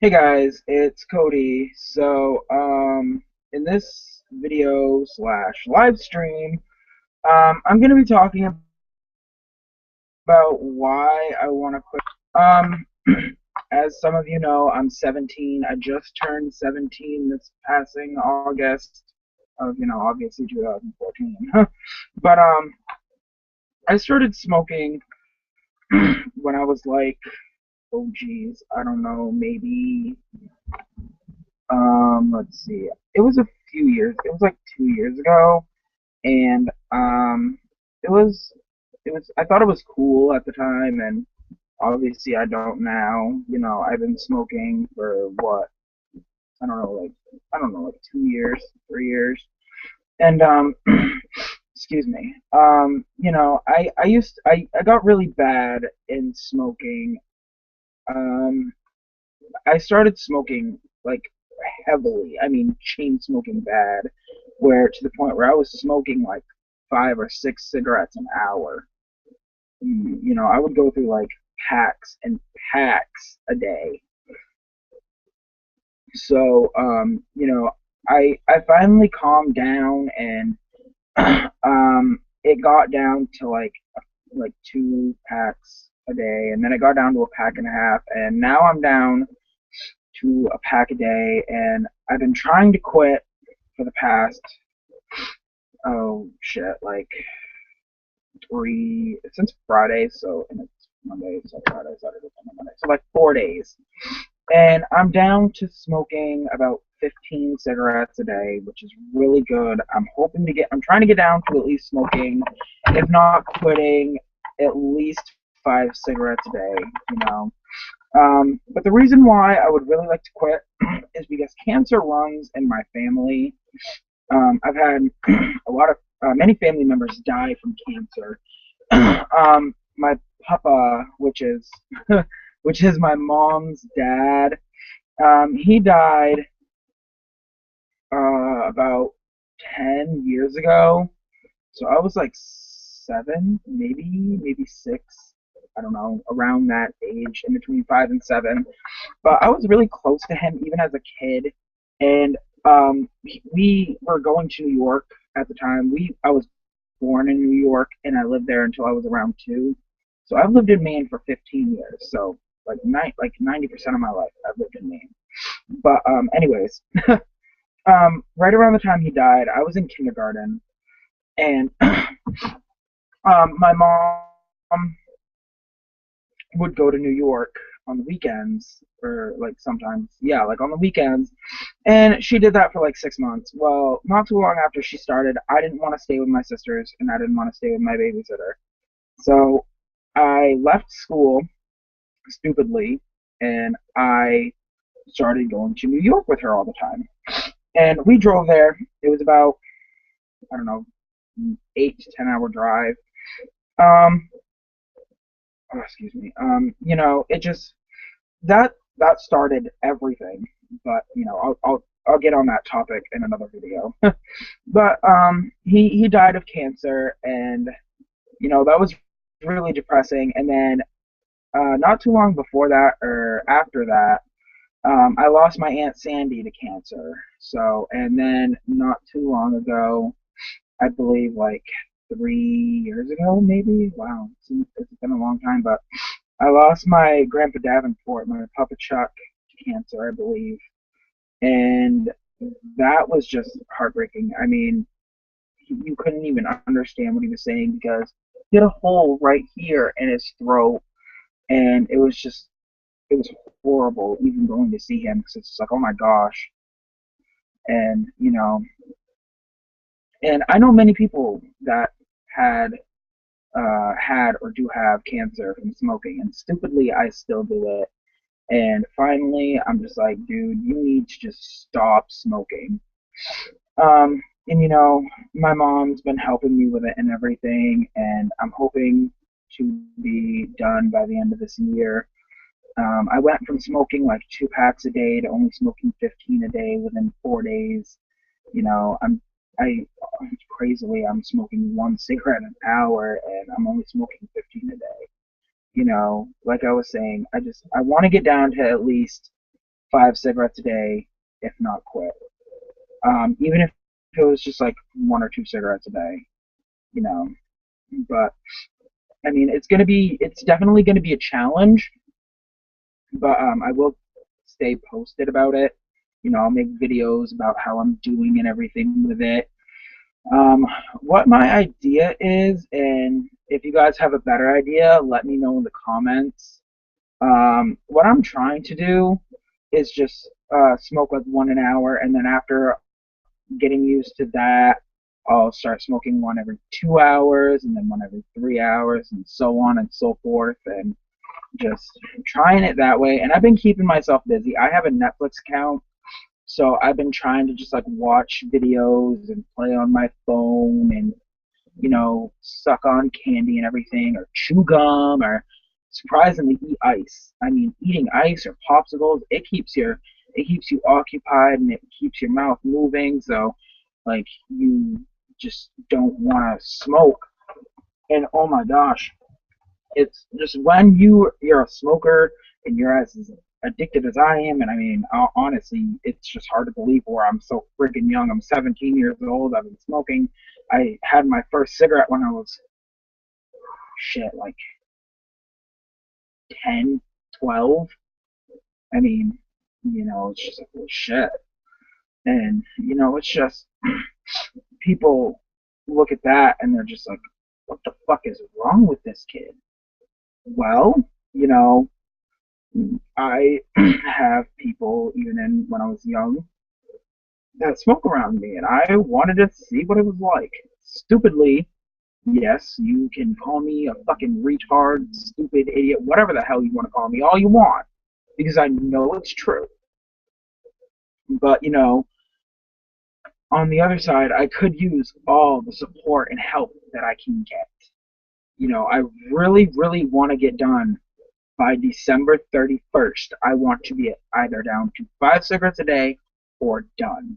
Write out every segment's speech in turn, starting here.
Hey guys, it's Cody. In this video slash live stream, I'm gonna be talking about why I want to quit. As some of you know, I'm 17. I just turned 17 this passing August of, obviously 2014. But I started smoking when I was like, oh geez, I don't know, maybe let's see. It was a few years. It was like 2 years ago, and it was. I thought it was cool at the time, and obviously I don't now. I've been smoking for what? I don't know, like 2 years, 3 years, and excuse me. I got really bad in smoking. Um, I started smoking like heavily. I mean, chain smoking bad, where to the point where I was smoking like 5 or 6 cigarettes an hour. I would go through like packs and packs a day. So, I finally calmed down and it got down to like 2 packs a day, and then it got down to a pack and a half, and now I'm down to a pack a day, and I've been trying to quit for the past oh shit, like three since Friday, and it's Monday, so Friday, Saturday, Sunday, Monday, so like 4 days, and I'm down to smoking about 15 cigarettes a day, which is really good. I'm trying to get down to at least smoking, if not quitting, at least 5 cigarettes a day, you know. But the reason why I would really like to quit is because cancer runs in my family. I've had many family members die from cancer. My papa, which is my mom's dad, he died about 10 years ago. So I was like 7, maybe 6. I don't know, around that age, in between 5 and 7. But I was really close to him even as a kid, and we were going to New York at the time. I was born in New York, and I lived there until I was around 2. So I've lived in Maine for 15 years. So like 90% of my life I've lived in Maine. But anyways, right around the time he died, I was in kindergarten, and my mom would go to New York on the weekends, or like sometimes, yeah, like on the weekends. And she did that for like 6 months. Well, not too long after she started, I didn't want to stay with my sisters, and I didn't want to stay with my babysitter. So I left school stupidly, and I started going to New York with her all the time. And we drove there. It was about, I don't know, 8 to 10 hour drive. Um, oh, excuse me. It just that started everything. But I'll get on that topic in another video. But he died of cancer, and that was really depressing. And then not too long before that or after that, I lost my aunt Sandy to cancer. So, and then not too long ago, I believe like 3 years ago, maybe. Wow, it's been a long time, but I lost my grandpa Davenport, my Papa Chuck, to cancer, I believe, and that was just heartbreaking. I mean, you couldn't even understand what he was saying because he had a hole right here in his throat, and it was horrible even going to see him because it's like, oh my gosh, and and I know many people that had had or do have cancer from smoking, and stupidly I still do it. And finally, I'm just like, dude, you need to just stop smoking. And my mom's been helping me with it and everything, and I'm hoping to be done by the end of this year. I went from smoking like 2 packs a day to only smoking 15 a day within 4 days. You know, I'm I crazily I'm smoking 1 cigarette an hour, and I'm only smoking 15 a day. Like I was saying, I want to get down to at least 5 cigarettes a day, if not quit. Even if it was just like 1 or 2 cigarettes a day, you know. But I mean, it's definitely gonna be a challenge. But I will stay posted about it. I'll make videos about how I'm doing and everything with it. Um, what my idea is, and if you guys have a better idea, let me know in the comments. What I'm trying to do is just smoke like one an hour, and then after getting used to that, I'll start smoking one every 2 hours, and then one every 3 hours, and so on and so forth, and just trying it that way. And I've been keeping myself busy. I have a Netflix account, so I've been trying to just like watch videos and play on my phone and suck on candy and everything, or chew gum, or surprisingly eat ice. I mean, eating ice or popsicles, it keeps you occupied and it keeps your mouth moving. So, like, you just don't want to smoke. And oh my gosh, it's just when you're a smoker and you're as addicted as I am, and I mean, honestly, it's just hard to believe where I'm so freaking young. I'm 17 years old. I've been smoking. I had my first cigarette when I was shit like 10, 12. I mean, it's just like, well, shit. And it's just people look at that and they're just like, what the fuck is wrong with this kid? Well, you know, I have people, even when I was young, that smoke around me, and I wanted to see what it was like. Stupidly, yes, you can call me a fucking retard, stupid idiot, whatever the hell you want to call me, all you want, because I know it's true. But, on the other side, I could use all the support and help that I can get. I really, really want to get done by December 31st. I want to be either down to 5 cigarettes a day or done.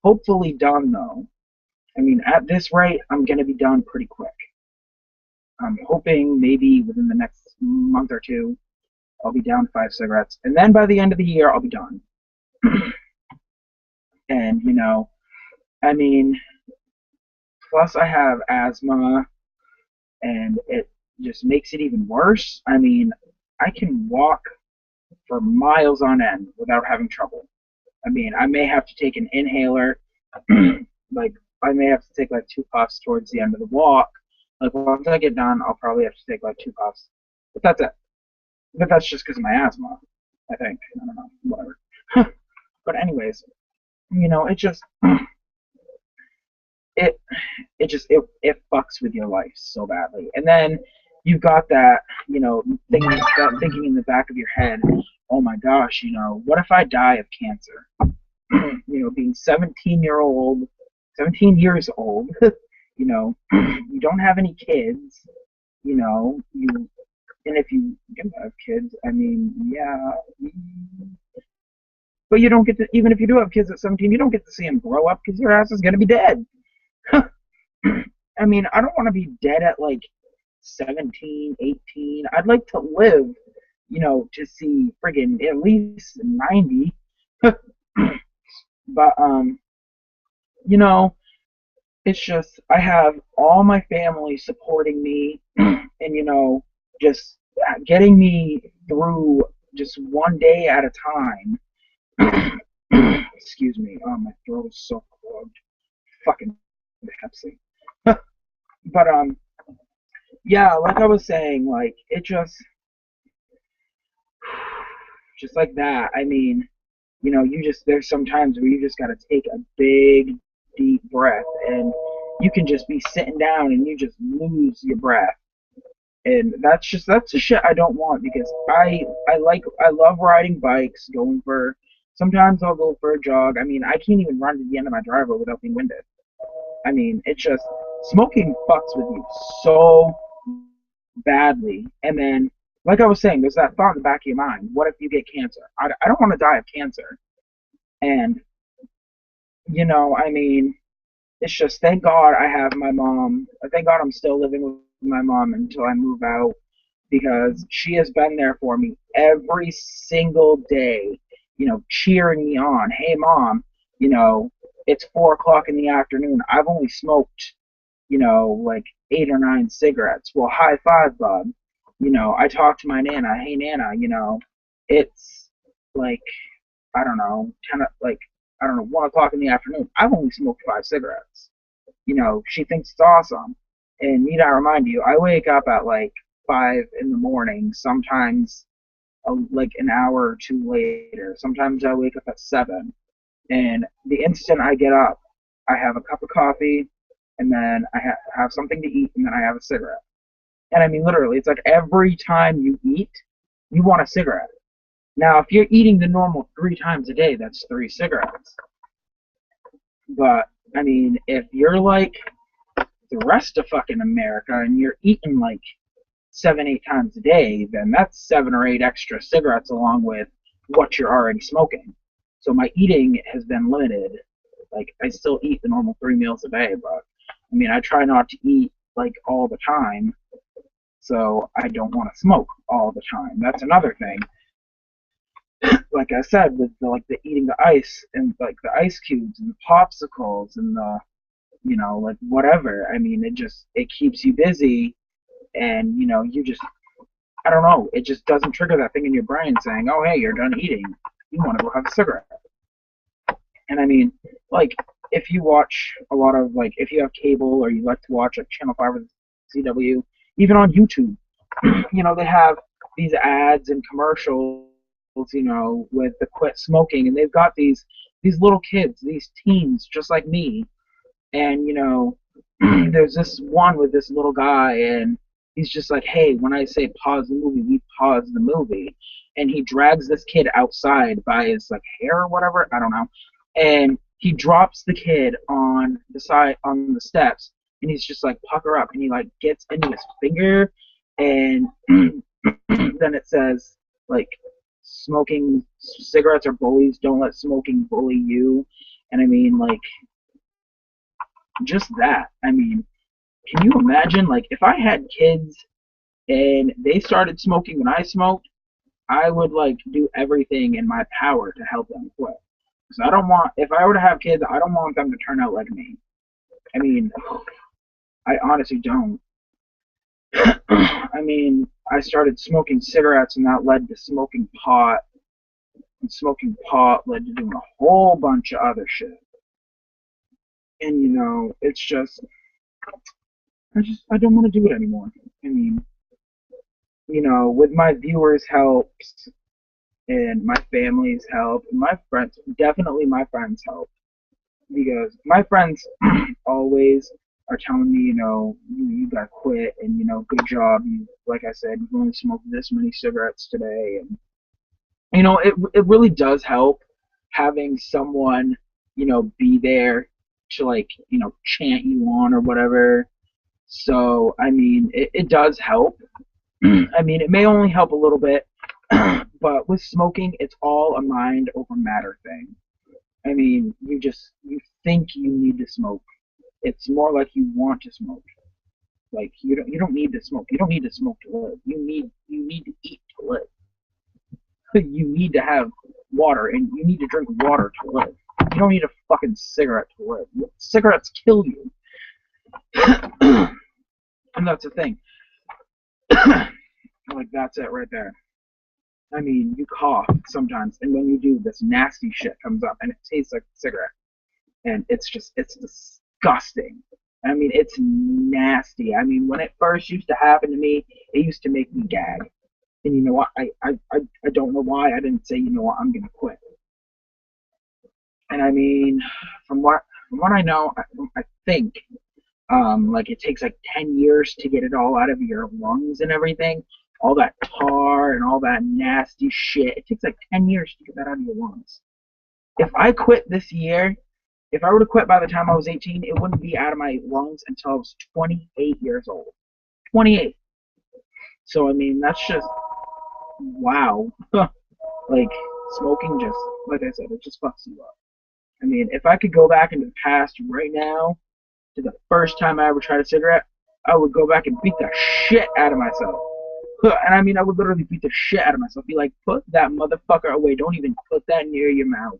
Hopefully done, though. I mean, at this rate, I'm going to be done pretty quick. I'm hoping maybe within the next month or two, I'll be down to 5 cigarettes. And then by the end of the year, I'll be done. And, I mean, plus I have asthma, and it just makes it even worse. I mean, I can walk for miles on end without having trouble. I mean, I may have to take an inhaler, like I may have to take like 2 puffs towards the end of the walk. Like once I get done, I'll probably have to take like 2 puffs. But that's it. But that's just because of my asthma, I think. I don't know, whatever. But anyways, it just it it fucks with your life so badly. And then you've got that, thinking in the back of your head, oh my gosh, what if I die of cancer? Being 17 years old, you don't have any kids, you and if you have kids, I mean, yeah, but you don't get to, even if you do have kids at 17, you don't get to see them grow up because your ass is gonna be dead. I mean, I don't want to be dead at like 17, 18. I'd like to live, to see friggin' at least 90. But you know, it's just I have all my family supporting me, and just getting me through just one day at a time. Excuse me. Oh, my throat is so clogged. Fucking Pepsi. But yeah, like I was saying, like it just like that. I mean, there's some times where you just gotta take a big, deep breath, and you can just be sitting down and you just lose your breath. And that's the shit I don't want, because I love riding bikes, going for sometimes I'll go for a jog. I mean, I can't even run to the end of my driveway without being winded. I mean, it's just smoking fucks with you so badly. And then, like I was saying, there's that thought in the back of your mind: what if you get cancer? I don't want to die of cancer. And I mean, it's just thank God I have my mom. Thank God I'm still living with my mom until I move out, because she has been there for me every single day. cheering me on. Hey, mom, you know, it's 4 o'clock in the afternoon. I've only smoked, like 8 or 9 cigarettes. Well, high five, bud. I talk to my Nana. Hey, Nana, it's like, I don't know, 1 o'clock in the afternoon. I've only smoked 5 cigarettes. She thinks it's awesome. And need I remind you, I wake up at like 5 in the morning, sometimes like an hour or two later. Sometimes I wake up at 7. And the instant I get up, I have a cup of coffee, and then I have something to eat, and then I have a cigarette. And I mean, literally, it's like every time you eat, you want a cigarette. Now, if you're eating the normal 3 times a day, that's 3 cigarettes. But, I mean, if you're like the rest of fucking America and you're eating like 7, 8 times a day, then that's 7 or 8 extra cigarettes along with what you're already smoking. So my eating has been limited. Like, I still eat the normal 3 meals a day, but I mean, I try not to eat like all the time, so I don't want to smoke all the time. That's another thing. Like I said, with the eating the ice and like the ice cubes and the popsicles and the like whatever. I mean, it keeps you busy, and you just, I don't know, it just doesn't trigger that thing in your brain saying, oh hey, you're done eating, you want to go have a cigarette. And I mean, like, if you watch a lot of, like, if you have cable or you like to watch like Channel 5 or CW, even on YouTube, they have these ads and commercials, with the quit smoking, and they've got these little kids, these teens just like me, and there's this one with this little guy, and he's just like, hey, when I say pause the movie, we pause the movie. And he drags this kid outside by his like hair or whatever, I don't know, and he drops the kid on the steps, and he's just like, pucker up, and he like gets into his finger, and then it says like, smoking cigarettes are bullies, don't let smoking bully you. And I mean, like, just that. I mean, can you imagine, like, if I had kids and they started smoking when I smoked, I would, like, do everything in my power to help them quit. Because if I were to have kids, I don't want them to turn out like me. I mean, I honestly don't. I mean, I started smoking cigarettes, and that led to smoking pot. And smoking pot led to doing a whole bunch of other shit. And, it's just, I don't want to do it anymore. I mean, with my viewers' help and my family's help, and my friends, definitely my friends' help, because my friends always are telling me, you gotta quit, and good job. Like I said, you've only smoked this many cigarettes today, and it really does help having someone be there to like chant you on or whatever. So I mean, it does help. I mean, it may only help a little bit, but with smoking, it's all a mind over matter thing. I mean, you think you need to smoke. It's more like you want to smoke. Like, you don't need to smoke. You don't need to smoke to live. You need to eat to live. You need to have water, and you need to drink water to live. You don't need a fucking cigarette to live. Cigarettes kill you. And that's the thing. Like, that's it right there. I mean, you cough sometimes, and when you do, this nasty shit comes up, and it tastes like a cigarette. And it's disgusting. I mean, it's nasty. I mean, when it first used to happen to me, it used to make me gag. And you know what? I don't know why I didn't say, you know what, I'm gonna quit. And I mean, from what I know, I think like it takes like 10 years to get it all out of your lungs and everything. All that tar and all that nasty shit. It takes like 10 years to get that out of your lungs. If I quit this year, if I were to quit by the time I was 18, it wouldn't be out of my lungs until I was 28 years old. 28. So, I mean, that's just, wow. Like, smoking just, like I said, it just fucks you up. I mean, if I could go back into the past right now, to the first time I ever tried a cigarette, I would go back and beat the shit out of myself. And I mean, I would literally beat the shit out of myself. Be like, put that motherfucker away. Don't even put that near your mouth.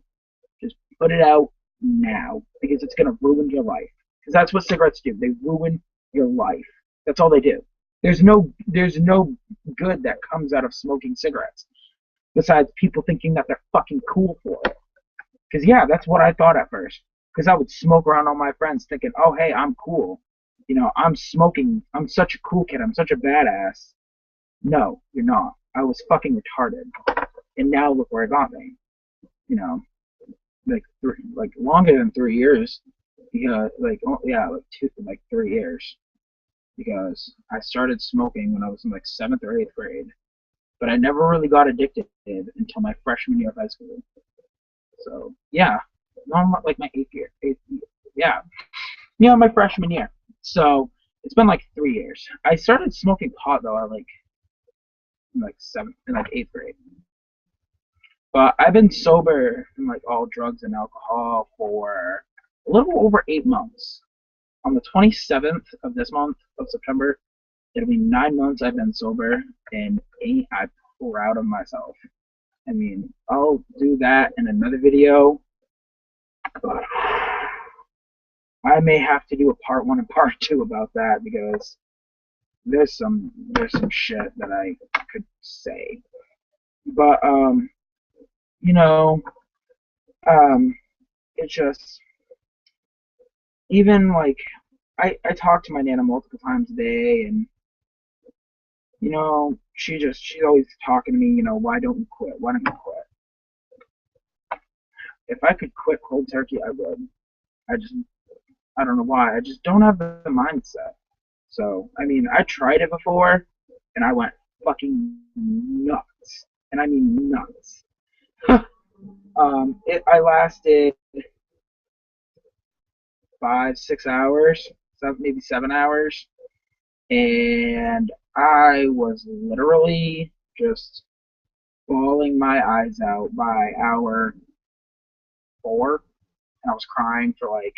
Just put it out now because it's gonna ruin your life. Because that's what cigarettes do. They ruin your life. That's all they do. There's no good that comes out of smoking cigarettes besides people thinking that they're fucking cool for it. Because yeah, that's what I thought at first. Because I would smoke around all my friends thinking, oh hey, I'm cool. I'm smoking. I'm such a cool kid. I'm such a badass. No, you're not. I was fucking retarded. And now look where it got me. You know, like longer than 3 years. Yeah, like oh, yeah, like 3 years. Because I started smoking when I was in like seventh or eighth grade, but I never really got addicted until my freshman year of high school. So yeah, no, like my eighth year, yeah, my freshman year. So it's been like 3 years. I started smoking pot though at like seventh and like eighth grade. But I've been sober from like all drugs and alcohol for a little over 8 months. On the 27th of this month of September, it'll be 9 months I've been sober, and ain't I proud of myself. I mean, I'll do that in another video, but I may have to do a part one and part two about that because there's some shit that I could say. But you know, um, it's just even like I talk to my nana multiple times a day, and she's always talking to me. Why don't you quit? Why don't you quit? If I could quit cold turkey, I would. I don't know why. I just don't have the mindset. So I mean, I tried it before, and I went fucking nuts, and I mean nuts. I lasted 5, 6 hours, maybe 7 hours, and I was literally just bawling my eyes out by hour 4, and I was crying for like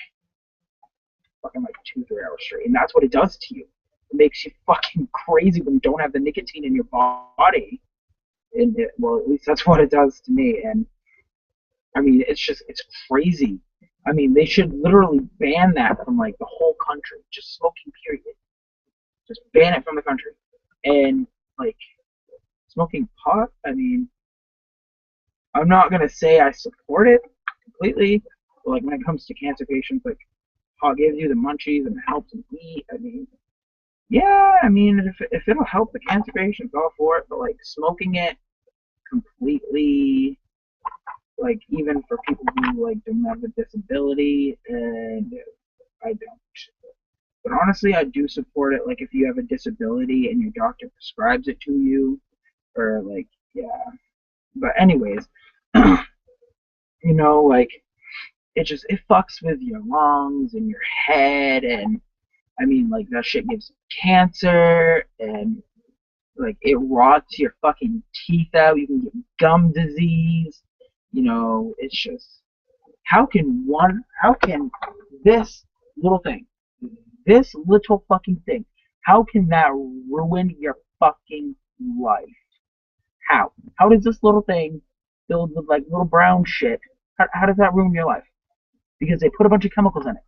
fucking like 2, 3 hours straight. And that's what it does to you. It makes you fucking crazy when you don't have the nicotine in your body. Well, at least that's what it does to me. And I mean, it's crazy. I mean, they should literally ban that from like the whole country. Just smoking, period. Just ban it from the country. And like smoking pot, I mean, I'm not gonna say I support it completely. But like when it comes to cancer patients, like pot gives you the munchies and it helps them eat. I mean, yeah, I mean, if it'll help the cancer patients, all for it. But like smoking it completely, like even for people who like don't have a disability, and I don't. But honestly, I do support it. Like if you have a disability and your doctor prescribes it to you, or like yeah. But anyways, like it fucks with your lungs and your head, and I mean like that shit gives cancer, and like it rots your fucking teeth out. You can get gum disease. It's just how can this little thing, this little fucking thing, how can that ruin your fucking life? How does this little thing filled with like little brown shit, how does that ruin your life? Because they put a bunch of chemicals in it.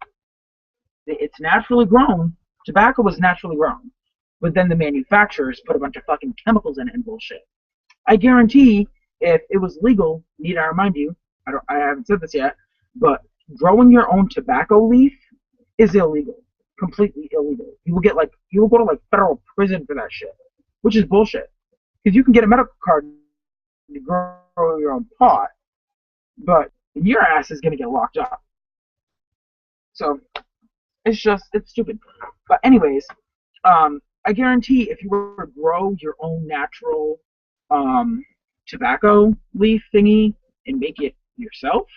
It's naturally grown. Tobacco was naturally grown. But then the manufacturers put a bunch of fucking chemicals in it and bullshit. I guarantee if it was legal, need I remind you, I haven't said this yet, but growing your own tobacco leaf is illegal. Completely illegal. You will go to like federal prison for that shit. Which is bullshit. Because you can get a medical card to grow your own pot, but your ass is gonna get locked up. So it's stupid. But anyways, I guarantee if you were to grow your own natural tobacco leaf thingy and make it yourself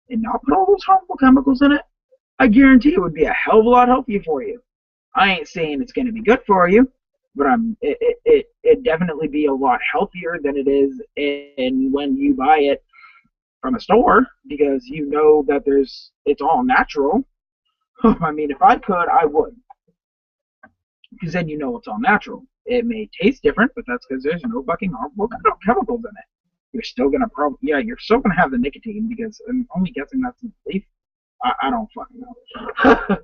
and not put all those harmful chemicals in it, I guarantee it would be a hell of a lot healthier for you. I ain't saying it's going to be good for you, but it'd definitely be a lot healthier than it is when you buy it from a store, because you know that it's all natural. I mean, if I could, I would, because then you know it's all natural. It may taste different, but that's because there's no fucking harmful chemicals in it. You're still gonna you're still gonna have the nicotine because I'm only guessing that's in the leaf. I don't fucking know.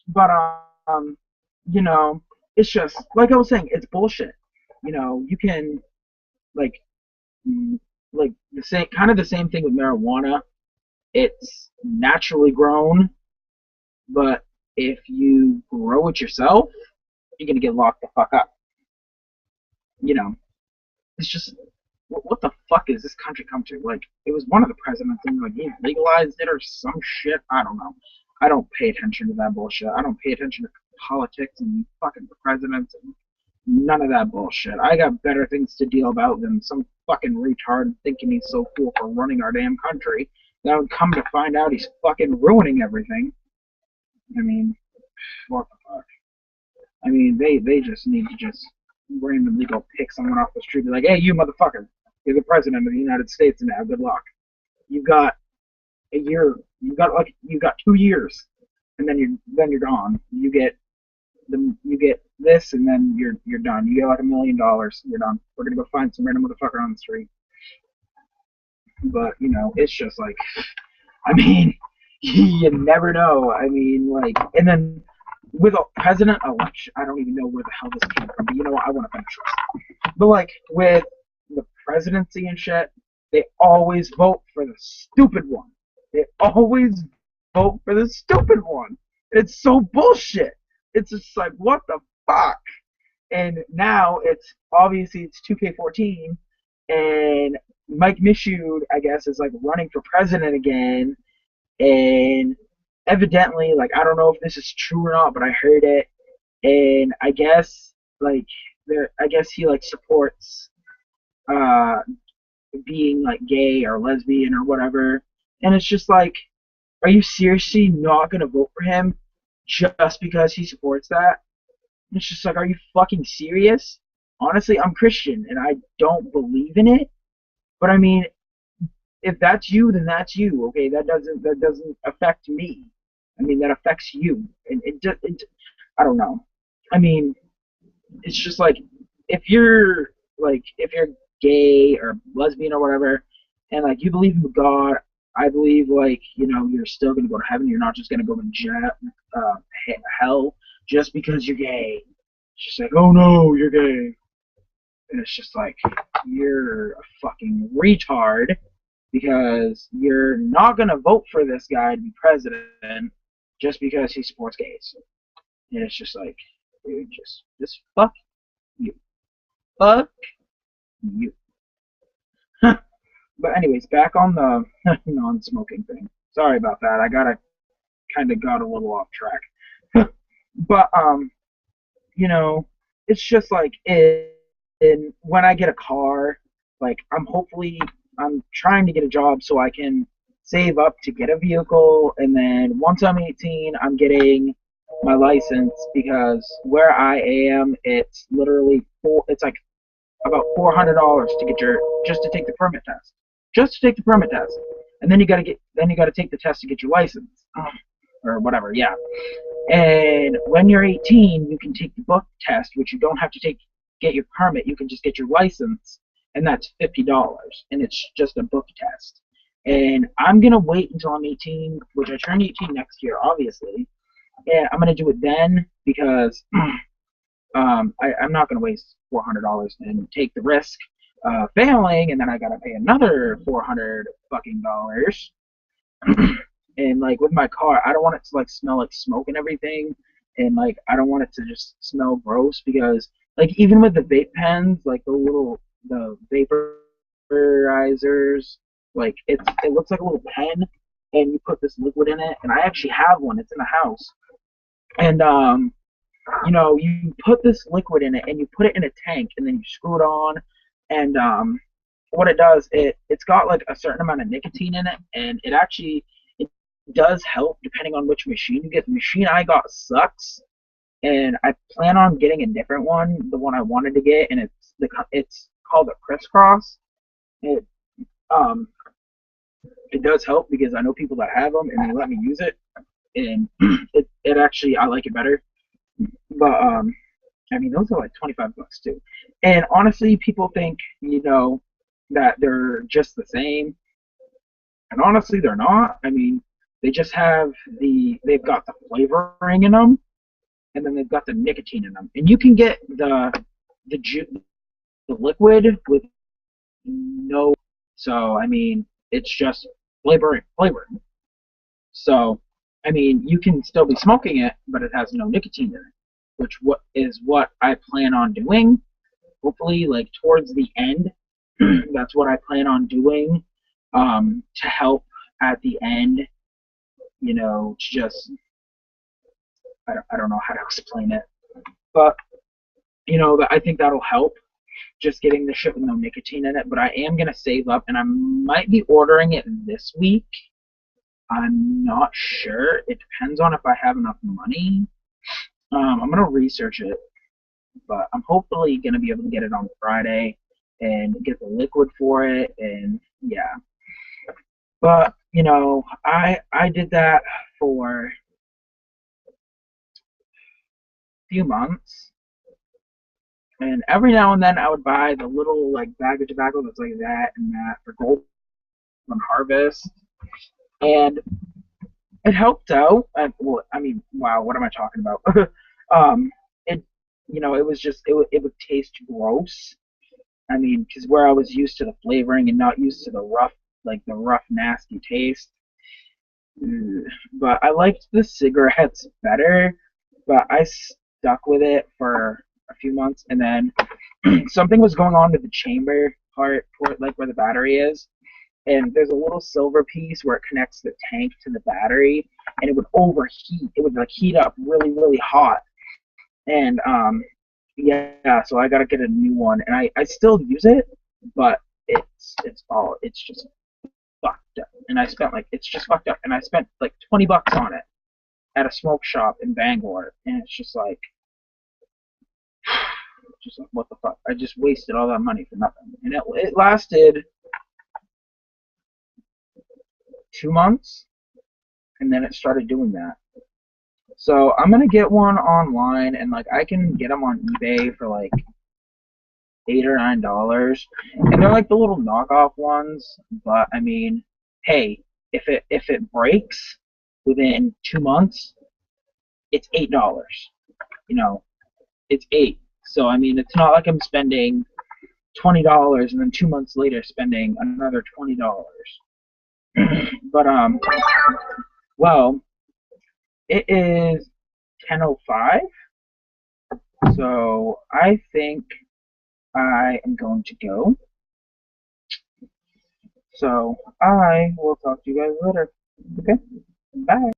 But you know, it's just like I was saying, it's bullshit. You can like like the same kind of the same thing with marijuana. It's naturally grown, but if you grow it yourself, you're gonna get locked the fuck up. You know, it's just what the fuck is this country come to? Like, it was one of the presidents and like he legalized it or some shit. I don't know. I don't pay attention to that bullshit. I don't pay attention to politics and fucking presidents and none of that bullshit. I got better things to deal about than some fucking retard thinking he's so cool for running our damn country. That would come to find out he's fucking ruining everything. I mean, what the fuck? I mean, they just need to just randomly go pick someone off the street and be like, hey, you motherfucker, you're the president of the United States now. Good luck. You've got a year. You've got 2 years, and then you're gone. You get this, and then you're done. You get like $1 million. You're done. We're gonna go find some random motherfucker on the street. But it's just like, I mean, you never know. I mean, like, and then with a president election, I don't even know where the hell this came from. But you know what? I want to finish this. But like with the presidency and shit, they always vote for the stupid one. They always vote for the stupid one. It's so bullshit. It's just like, what the fuck? And now it's obviously it's 2K14, and Mike Michaud, I guess, is like running for president again, and evidently, like, I don't know if this is true or not, but I heard it, and I guess he like supports being like gay or lesbian or whatever, and it's just like, are you seriously not gonna vote for him just because he supports that? It's just like, are you fucking serious? Honestly, I'm Christian and I don't believe in it, but I mean, if that's you, then that's you. Okay, that doesn't affect me. I mean, that affects you, and I don't know. I mean, it's just like, if you're gay or lesbian or whatever, and like you believe in God, I believe like you're still gonna go to heaven. You're not just gonna go to hell just because you're gay. It's just like, oh no, you're gay, and it's just like, you're a fucking retard because you're not gonna vote for this guy to be president just because he supports gays. And it's just like, dude, just fuck you. Fuck you. But anyways, back on the non-smoking thing. Sorry about that. I got a little off track. But it's just like when I get a car, like I'm trying to get a job so I can save up to get a vehicle, and then once I'm 18, I'm getting my license, because where I am, it's literally it's like about $400 to get just to take the permit test, and then you gotta take the test to get your license, or whatever, yeah. And when you're 18, you can take the book test, which you don't have to get your permit. You can just get your license, and that's $50, and it's just a book test. And I'm gonna wait until I'm 18, which I turn 18 next year, obviously, and I'm gonna do it then because I'm not gonna waste $400 and take the risk of failing, and then I gotta pay another $400 fucking dollars. And like with my car, I don't want it to like smell like smoke and everything, and like I don't want it to just smell gross, because like even with the vape pens, like the vaporizers, like it looks like a little pen, and you put this liquid in it, and I actually have one. It's in the house, and you put this liquid in it, and you put it in a tank, and then you screw it on, and what it does, it's got like a certain amount of nicotine in it, and it does help depending on which machine you get. The machine I got sucks, and I plan on getting a different one, the one I wanted to get, and it's called a Crisscross. It it does help because I know people that have them, and they let me use it, and it actually, I like it better. But I mean, those are like 25 bucks too. And honestly, people think, that they're just the same. And honestly, they're not. I mean, they just they've got the flavoring in them, and then they've got the nicotine in them. And you can get the the liquid with no. So I mean, it's just flavoring. So I mean, you can still be smoking it, but it has no nicotine in it, which what I plan on doing. Hopefully, like towards the end, that's what I plan on doing, to help at the end. To just I don't know how to explain it, but I think that'll help just getting the shit with no nicotine in it. But I am gonna save up, and I might be ordering it this week. I'm not sure. It depends on if I have enough money. I'm gonna research it, but I'm hopefully gonna be able to get it on Friday and get the liquid for it, and yeah. But I did that for a few months, and every now and then I would buy the little like bag of tobacco that's like that and that for Golden Harvest, and it helped out. Well, I mean, wow, what am I talking about? It, it was just it would taste gross. I mean, because where I was used to the flavoring and not used to the rough, nasty taste. But I liked the cigarettes better, but I stuck with it for a few months, and then something was going on with the chamber part for it, like where the battery is, and there's a little silver piece where it connects the tank to the battery, and it would overheat. It would like heat up really, really hot, and yeah, so I gotta get a new one, and I still use it, but it's just fucked up, and I spent like it's just fucked up, and I spent like 20 bucks on it at a smoke shop in Bangor, and it's just like what the fuck? I just wasted all that money for nothing, and it lasted 2 months, and then it started doing that. So I'm gonna get one online, and like I can get them on eBay for like $8 or $9, and they're like the little knockoff ones. But I mean, hey, if it breaks within 2 months, it's $8. You know, it's eight. So I mean, it's not like I'm spending $20 and then 2 months later spending another $20. But well, it is 10:05, so I think I am going to go. So I will talk to you guys later. Okay, bye.